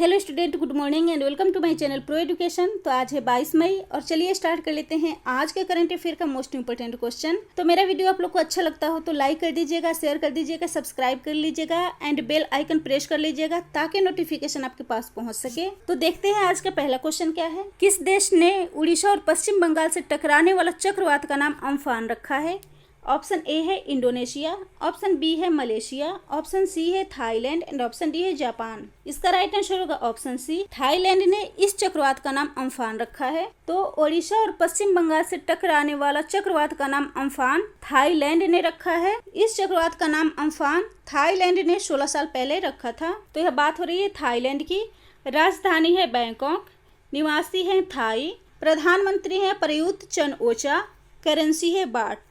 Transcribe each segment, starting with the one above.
Hello student, good morning and welcome to my channel pro education. तो आज है 22 मई और चलिए स्टार्ट कर लेते हैं आज के करंट अफेयर का मोस्ट इंपोर्टेंट क्वेश्चन। तो मेरा वीडियो आप लोग को अच्छा लगता हो तो लाइक कर दीजिएगा, शेयर कर दीजिएगा, सब्सक्राइब कर लीजिएगा एंड बेल आइकन प्रेस कर लीजिएगा ताकि नोटिफिकेशन आपके पास पहुंच सके। तो देखते हैं आज का पहला क्वेश्चन क्या है। किस देश ने उड़ीसा और पश्चिम बंगाल से टकराने वाला चक्रवात का नाम अम्फान रखा है? ऑप्शन ए है इंडोनेशिया, ऑप्शन बी है मलेशिया, ऑप्शन सी है थाईलैंड एंड ऑप्शन डी है जापान। इसका राइट आंसर होगा ऑप्शन सी। थाईलैंड ने इस चक्रवात का नाम अम्फान रखा है। तो ओडिशा और पश्चिम बंगाल से टकराने वाला चक्रवात का नाम अम्फान थाईलैंड ने रखा है। इस चक्रवात का नाम अम्फान थाईलैंड ने 16 साल पहले रखा था। तो यह बात हो रही है थाईलैंड की। राजधानी है बैंकॉक, निवासी है थाई, प्रधानमंत्री है प्रयुत चन ओचा, करेंसी है बाट।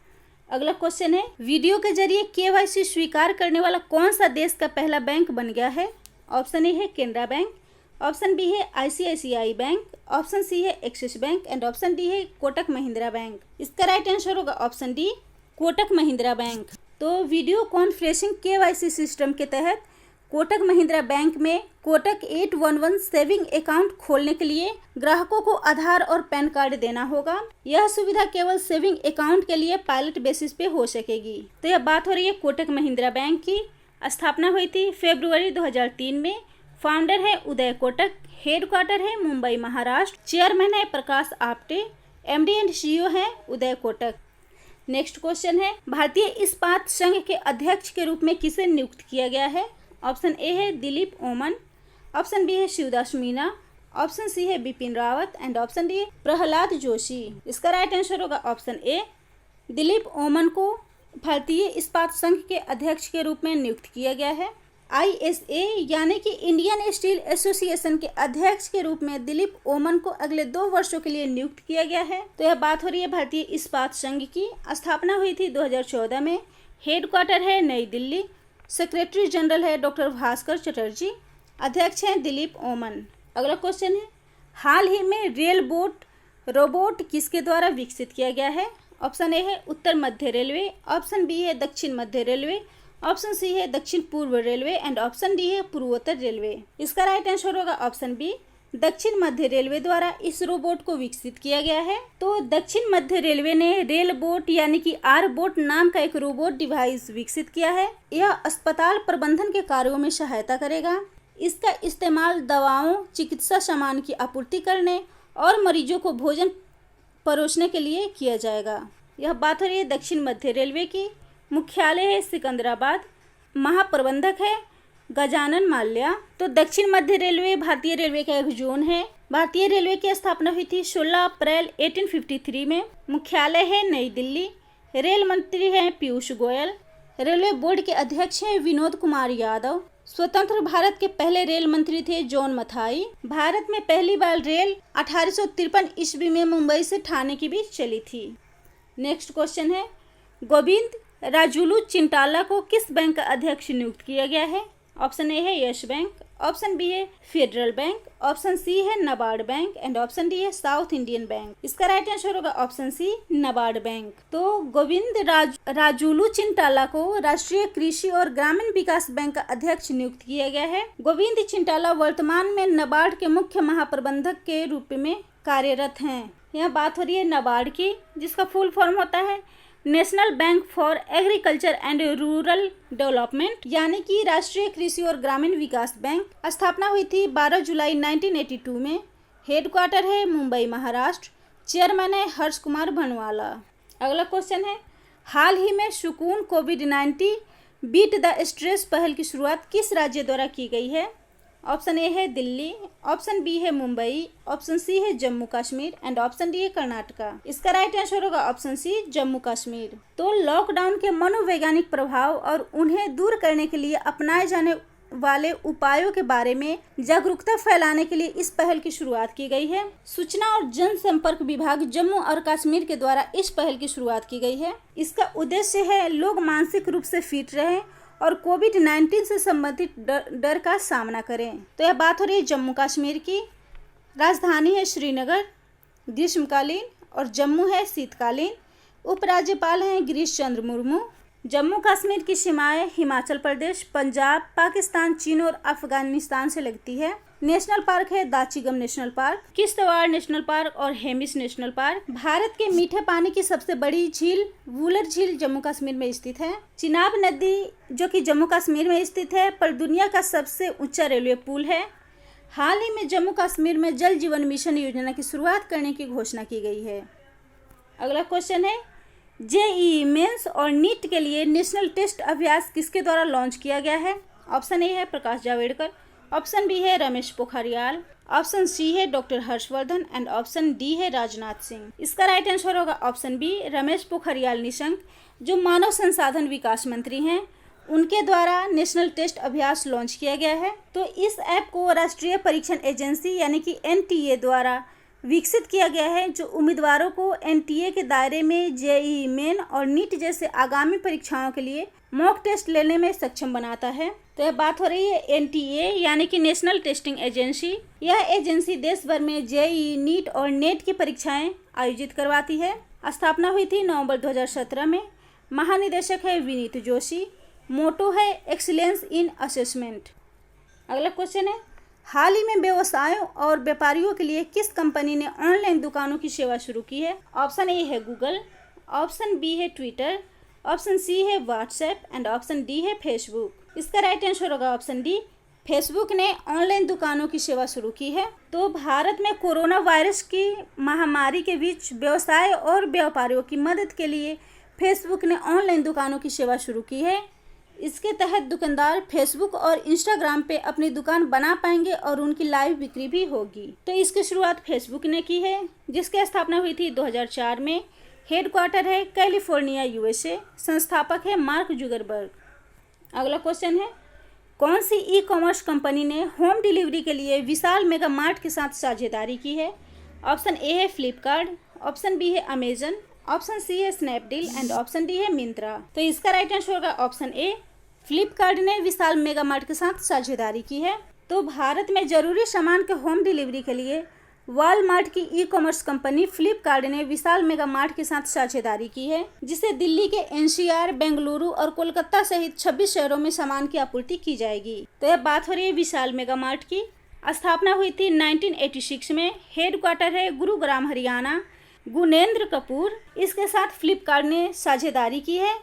अगला क्वेश्चन है, वीडियो के जरिए केवाईसी स्वीकार करने वाला कौन सा देश का पहला बैंक बन गया है? ऑप्शन ए है केनरा बैंक, ऑप्शन बी है आईसीआईसीआई बैंक, ऑप्शन सी है axis bank and option D है कोटक महिंद्रा बैंक। इसका राइट आंसर होगा option D, Kotak Mahindra bank. तो वीडियो कॉन्फ्रेंसिंग केवाईसी सिस्टम के तहत कोटक महिंद्रा बैंक में कोटक 811 सेविंग अकाउंट खोलने के लिए ग्राहकों को आधार और पैन कार्ड देना होगा। यह सुविधा केवल सेविंग अकाउंट के लिए पायलट बेसिस पे हो सकेगी। तो यह बात हो रही है कोटक महिंद्रा बैंक की। स्थापना हुई थी फरवरी 2003 में। फाउंडर है उदय कोटक, हेडक्वार्टर है मुंबई महाराष्ट्र, चेयरमैन है प्रकाश आप्टे, एमडी एंड सीईओ है उदय कोटक। नेक्स्ट क्वेश्चन है, भारतीय इस्पात संघ के अध्यक्ष के रूप में किसे नियुक्त किया गया है? ऑप्शन ए है दिलीप ओमन, ऑप्शन बी है शिवदास मीना, ऑप्शन सी है Bipin Rawat and option D है प्रहलाद जोशी। इसका राइट आंसर होगा ऑप्शन ए। दिलीप ओमन को भारतीय इस्पात संघ के अध्यक्ष के रूप में नियुक्त किया गया है। आईएसए यानी कि इंडियन स्टील एसोसिएशन के अध्यक्ष के रूप में दिलीप ओमन को अगले 2 वर्षों के लिए नियुक्त किया गया है। तो यह बात हो रही है भारतीय इस्पात संघ की। स्थापना हुई थी 2014 में। हेडक्वार्टर है नई दिल्ली। सेक्रेटरी जनरल है डॉक्टर भास्कर चटर्जी। अध्यक्ष हैं दिलीप ओमन। अगला क्वेश्चन है, हाल ही में रेल बोट रोबोट किसके द्वारा विकसित किया गया है? ऑप्शन ए है उत्तर मध्य रेलवे, ऑप्शन बी है दक्षिण मध्य रेलवे, ऑप्शन सी है दक्षिण पूर्व रेलवे एंड ऑप्शन डी है पूर्वोत्तर रेलवे। इसका राइट आंसर होगा ऑप्शन बी। दक्षिण मध्य रेलवे द्वारा इस रोबोट को विकसित किया गया है। तो दक्षिण मध्य रेलवे ने रेल बोट यानी कि आर बोट नाम का एक रोबोट डिवाइस विकसित किया है। यह अस्पताल प्रबंधन के कार्यों में सहायता करेगा। इसका इस्तेमाल दवाओं, चिकित्सा सामान की आपूर्ति करने और मरीजों को भोजन परोसने के लिए किया जाएगा। यह बात हो रही है दक्षिण मध्य रेलवे की। मुख्यालय है सिकंदराबाद। महाप्रबंधक है गजानन माल्या। तो दक्षिण मध्य रेलवे भारतीय रेलवे का एक जोन है। भारतीय रेलवे की स्थापना हुई थी 16 अप्रैल 1853 में। मुख्यालय है नई दिल्ली। रेल मंत्री हैं पीयूष गोयल। रेलवे बोर्ड के अध्यक्ष हैं विनोद कुमार यादव। स्वतंत्र भारत के पहले रेल मंत्री थे जॉन मथाई। भारत में पहली बार रेल 1853 ईस्वी में मुंबई से ठाणे के बीच चली थी। नेक्स्ट क्वेश्चन है, गोविंद राजुलू चिंटाला को किस बैंक का अध्यक्ष नियुक्त किया गया है? ऑप्शन ए है यस बैंक, ऑप्शन बी है फेडरल बैंक, ऑप्शन सी है NABARD bank and option D है साउथ इंडियन बैंक। इसका राइट आंसर होगा ऑप्शन सी नबार्ड बैंक। तो गोविंद राजुलू चिंटाला को राष्ट्रीय कृषि और ग्रामीण विकास बैंक का अध्यक्ष नियुक्त किया गया है। गोविंद चिंटाला वर्तमान में नबार्ड के मुख्य महाप्रबंधक के रूप में कार्यरत हैं। यह बात हो रही है नबार्ड की, जिसका फुल फॉर्म होता है national bank for agriculture and rural development, यानी कि राष्ट्रीय कृषि और ग्रामीण विकास बैंक। स्थापना हुई थी 12 जुलाई 1982 में। हेडक्वार्टर है मुंबई महाराष्ट्र। चेयरमैन है हर्ष कुमार भनवाला। अगला क्वेश्चन है, हाल ही में सुकून कोविड-19 बीट द स्ट्रेस पहल की शुरुआत किस राज्य द्वारा की गई है? ऑप्शन ए है दिल्ली, ऑप्शन बी है मुंबई, ऑप्शन सी है Jammu Kashmir and option D है कर्नाटका। इसका राइट आंसर होगा ऑप्शन सी जम्मू कश्मीर। तो लॉकडाउन के मनोवैज्ञानिक प्रभाव और उन्हें दूर करने के लिए अपनाए जाने वाले उपायों के बारे में जागरूकता फैलाने के लिए इस पहल की शुरुआत की गई है। सूचना और जनसंपर्क विभाग जम्मू और कश्मीर के द्वारा इस पहल की शुरुआत की गई है। इसका उद्देश्य है लोग मानसिक रूप से फिट रहें और कोविड-19 से संबंधित डर का सामना करें। तो यह बात हो रही है जम्मू कश्मीर की। राजधानी है श्रीनगर ग्रीष्मकालीन और जम्मू है शीतकालीन। उपराज्यपाल हैं गिरीश चंद्र मुर्मू। जम्मू कश्मीर की सीमाएं हिमाचल प्रदेश, पंजाब, पाकिस्तान, चीन और अफगानिस्तान से लगती है। नेशनल पार्क है Dachigam national park, Kishtwar national park और हेमिस नेशनल पार्क। भारत के मीठे पानी की सबसे बड़ी झील वुलर झील जम्मू कश्मीर में स्थित है। चिनाब नदी जो कि जम्मू कश्मीर में स्थित है पर दुनिया का सबसे ऊंचा रेलवे पुल है। हाल ही में जम्मू कश्मीर में जल जीवन मिशन योजना की शुरुआत करने की घोषणा की गई है। अगला क्वेश्चन है जेईई मेंस और नीट के लिए नेशनल टेस्ट अभ्यास किसके द्वारा लॉन्च किया गया है? ऑप्शन ए है प्रकाश जावड़ेकर, ऑप्शन बी है रमेश पोखरियाल, ऑप्शन सी है doctor Harshvardhan and option D है राजनाथ सिंह। इसका राइट आंसर होगा ऑप्शन बी रमेश पोखरियाल निशंक, जो मानव संसाधन विकास मंत्री हैं। उनके द्वारा नेशनल टेस्ट अभ्यास लॉन्च किया गया है। तो इस ऐप को राष्ट्रीय परीक्षण एजेंसी यानी कि एनटीए द्वारा विकसित किया गया है, जो उम्मीदवारों को एनटीए के दायरे में जेईई मेन और नीट जैसे आगामी परीक्षाओं के लिए मॉक टेस्ट लेने में सक्षम बनाता है। तो यह बात हो रही है एनटीए यानी कि नेशनल टेस्टिंग एजेंसी। यह एजेंसी देश भर में जेईई, नीट और नेट की परीक्षाएं आयोजित करवाती है। स्थापना हुई थी नवंबर 2017 में। महानिदेशक है विनीत जोशी। मोटो है एक्सीलेंस इन असेसमेंट। अगला क्वेश्चन है हाल ही में व्यवसायों और व्यापारियों के लिए किस कंपनी ने ऑनलाइन दुकानों की सेवा शुरू की है? ऑप्शन ए है गूगल, ऑप्शन बी है ट्विटर, ऑप्शन सी है व्हाट्सएप एंड ऑप्शन डी है फेसबुक। इसका राइट आंसर होगा ऑप्शन डी, फेसबुक ने ऑनलाइन दुकानों की सेवा शुरू की है। तो भारत में कोरोना वायरस की महामारी के बीच व्यवसाय और व्यापारियों की मदद के लिए फेसबुक ने ऑनलाइन दुकानों की सेवा शुरू की है। इसके तहत दुकानदार फेसबुक और इंस्टाग्राम पे अपनी दुकान बना पाएंगे और उनकी लाइव बिक्री भी होगी। तो इसकी शुरुआत फेसबुक ने की है, जिसकी स्थापना हुई थी 2004 में। हेडक्वार्टर है कैलिफोर्निया यूएसए। संस्थापक है मार्क जुगरबर्ग। अगला क्वेश्चन है कौन सी ई कॉमर्स कंपनी ने होम डिलीवरी के लिए विशाल मेगा मार्ट के साथ साझेदारी की है? ऑप्शन ए है फ्लिपकार्ट, ऑप्शन बी है अमेजन, ऑप्शन सी है स्नैपडील एंड ऑप्शन डी है मिंत्रा। तो इसका राइट आंसर होगा ऑप्शन ए, फ्लिपकार्ट ने विशाल मेगा मार्ट के साथ साझेदारी की है। तो भारत में जरूरी सामान के होम डिलीवरी के लिए वॉलमार्ट की ई कॉमर्स कंपनी फ्लिपकार्ट ने विशाल मेगा मार्ट के साथ साझेदारी की है, जिसे दिल्ली के एनसीआर, बेंगलुरु और कोलकाता सहित 26 शहरों में सामान की आपूर्ति की जाएगी। तो यह बात हो रही है विशाल मेगा मार्ट की। स्थापना हुई थी 1986 में। हेडक्वार्टर है गुरुग्राम हरियाणा। गुनेंद्र कपूर इसके साथ फ्लिपकार्ट ने साझेदारी की है,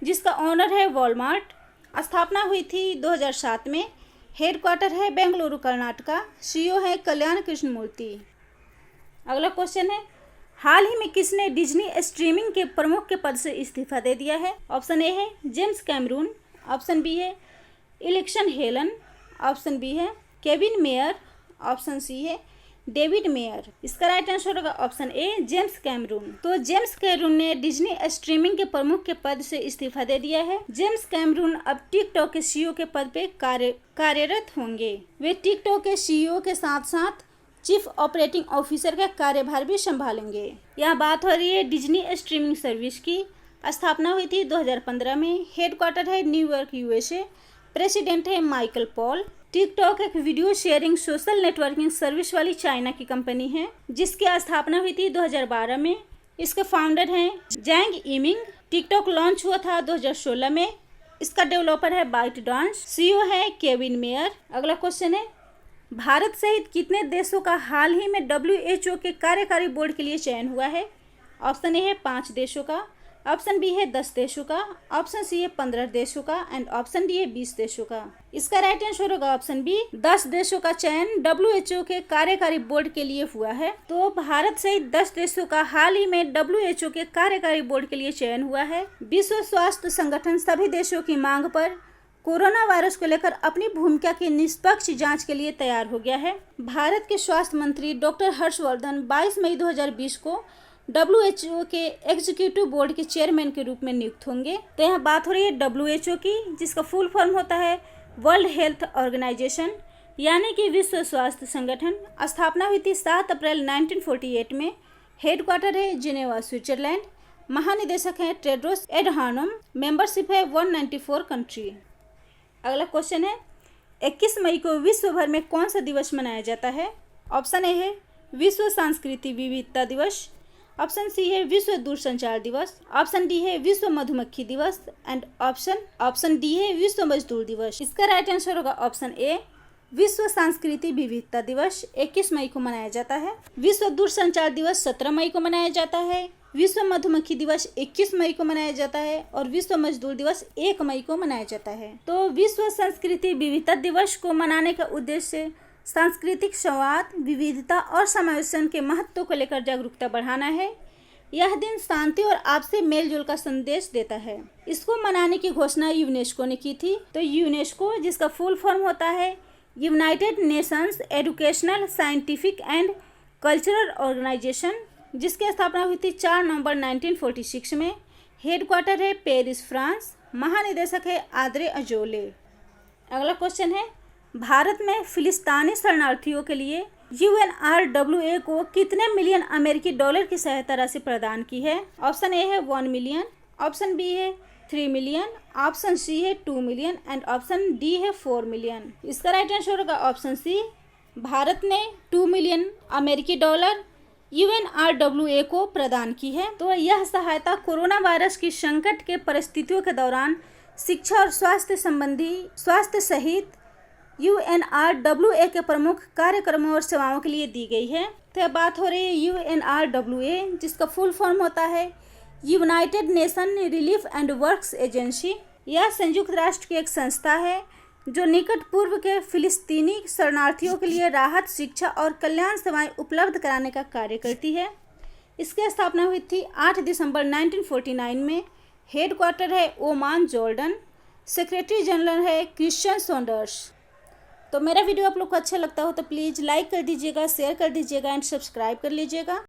जिसका ओनर है वॉलमार्ट। स्थापना हुई थी 2007 में। हेडक्वार्टर है बेंगलुरु कर्नाटका। सीईओ है कल्याण कृष्ण मूर्ति। अगला क्वेश्चन है हाल ही में किसने डिज्नी स्ट्रीमिंग के प्रमुख के पद से इस्तीफा दे दिया है? ऑप्शन ए है जेम्स कैमरून, ऑप्शन बी है इलेक्शन हेलन, ऑप्शन बी है केविन मेयर, ऑप्शन सी है डेविड मेयर। इसका राइट आंसर होगा ऑप्शन ए जेम्स कैमरून। तो जेम्स कैमरून ने डिज्नी स्ट्रीमिंग के प्रमुख के पद से इस्तीफा दे दिया है। जेम्स कैमरून अब टिकटॉक के सीईओ के पद पे कार्यरत होंगे। वे टिकटॉक के सीईओ के साथ साथ चीफ ऑपरेटिंग ऑफिसर का कार्यभार भी संभालेंगे। यहाँ बात हो रही है डिज्नी स्ट्रीमिंग सर्विस की। स्थापना हुई थी 2015 में। हेडक्वार्टर है न्यूयॉर्क यूएसए। प्रेसिडेंट है माइकल पॉल। टिकटॉक एक video sharing social networking service वाली चाइना की कंपनी है, जिसकी स्थापना हुई थी 2012 में। इसके फाउंडर हैं जैंग इमिंग। टिकटॉक लॉन्च हुआ था 2016 में। इसका डेवलपर है बाइट डांस। सीईओ है केविन मेयर। अगला क्वेश्चन है भारत सहित कितने देशों का हाल ही में WHO के कार्यकारी बोर्ड के लिए चयन हुआ है? ऑप्शन ए है 5 देशों का, ऑप्शन बी है 10 देशों का, ऑप्शन सी है 15 देशों का एंड ऑप्शन डी है 20 देशों का। इसका राइट आंसर होगा ऑप्शन बी, 10 देशों का चयन WHO के कार्यकारी बोर्ड के लिए हुआ है। तो भारत सहित 10 देशों का हाल ही में WHO के कार्यकारी बोर्ड के लिए चयन हुआ है। विश्व स्वास्थ्य संगठन सभी देशों की मांग पर कोरोना वायरस को लेकर अपनी भूमिका की निष्पक्ष जांच के लिए तैयार हो गया है। भारत के स्वास्थ्य मंत्री डॉक्टर हर्षवर्धन 22 मई 2020 को WHO के एग्जीक्यूटिव बोर्ड के चेयरमैन के रूप में नियुक्त होंगे। तो यहाँ बात हो रही है WHO की, जिसका फुल फॉर्म होता है वर्ल्ड हेल्थ ऑर्गेनाइजेशन, यानी कि विश्व स्वास्थ्य संगठन। स्थापना हुई थी 7 अप्रैल 1948 में। हेडक्वार्टर है जिनेवा स्विट्जरलैंड। महानिदेशक हैं टेड्रोस एडहानोम। मेंबरशिप है 194 कंट्री। अगला क्वेश्चन है 21 मई को विश्व भर में कौन सा दिवस मनाया जाता है? ऑप्शन ए है विश्व सांस्कृतिक विविधता दिवस, ऑप्शन सी है विश्व दूरसंचार दिवस, ऑप्शन डी है विश्व मधुमक्खी दिवस एंड ऑप्शन डी है विश्व मजदूर दिवस। इसका राइट आंसर होगा ऑप्शन ए विश्व सांस्कृतिक विविधता दिवस 21 मई को मनाया जाता है। विश्व दूरसंचार दिवस 17 मई को मनाया जाता है। विश्व मधुमक्खी दिवस 21 मई को मनाया जाता है और विश्व मजदूर दिवस 1 मई को मनाया जाता है। तो विश्व सांस्कृतिक विविधता दिवस को मनाने का उद्देश्य सांस्कृतिक संवाद, विविधता और समावेशन के महत्व को लेकर जागरूकता बढ़ाना है। यह दिन शांति और आपसी मेलजोल का संदेश देता है। इसको मनाने की घोषणा यूनेस्को ने की थी। तो यूनेस्को, जिसका फुल फॉर्म होता है United Nations Educational, Scientific and Cultural Organization, जिसकी स्थापना हुई थी 4 नवंबर 1946 में। हेडक्वार्टर है पेरिस, फ्रांस। महानिदेशक है आद्रे अजोले। अगला क्वेश्चन है, भारत में फिलिस्तीनी शरणार्थियों के लिए UNRWA को कितने मिलियन अमेरिकी डॉलर की सहायता राशि प्रदान की है? ऑप्शन ए है 1 मिलियन, ऑप्शन बी है 3 मिलियन, ऑप्शन सी है 2 मिलियन एंड ऑप्शन डी है 4 मिलियन। इसका राइट आंसर होगा ऑप्शन सी। भारत ने 2 मिलियन अमेरिकी डॉलर UNRWA को प्रदान की है। तो यह सहायता कोरोना वायरस की संकट के परिस्थितियों के दौरान शिक्षा और स्वास्थ्य सहित UNRWA के प्रमुख कार्यक्रमों और सेवाओं के लिए दी गई है। तो बात हो रही है UNRWA, जिसका फुल फॉर्म होता है United nation relief and works agency. यह संयुक्त राष्ट्र की एक संस्था है जो निकट पूर्व के फिलिस्तीनी शरणार्थियों के लिए राहत, शिक्षा और कल्याण सेवाएं उपलब्ध कराने का कार्य करती है। इसकी स्थापना हुई थी 8 दिसंबर 1949 में। हेडक्वार्टर है ओमान, जॉर्डन। सेक्रेटरी जनरल है क्रिश्चियन सॉन्डर्स। तो मेरा वीडियो आप लोग को अच्छा लगता हो तो प्लीज़ लाइक कर दीजिएगा, शेयर कर दीजिएगा एंड सब्सक्राइब कर लीजिएगा।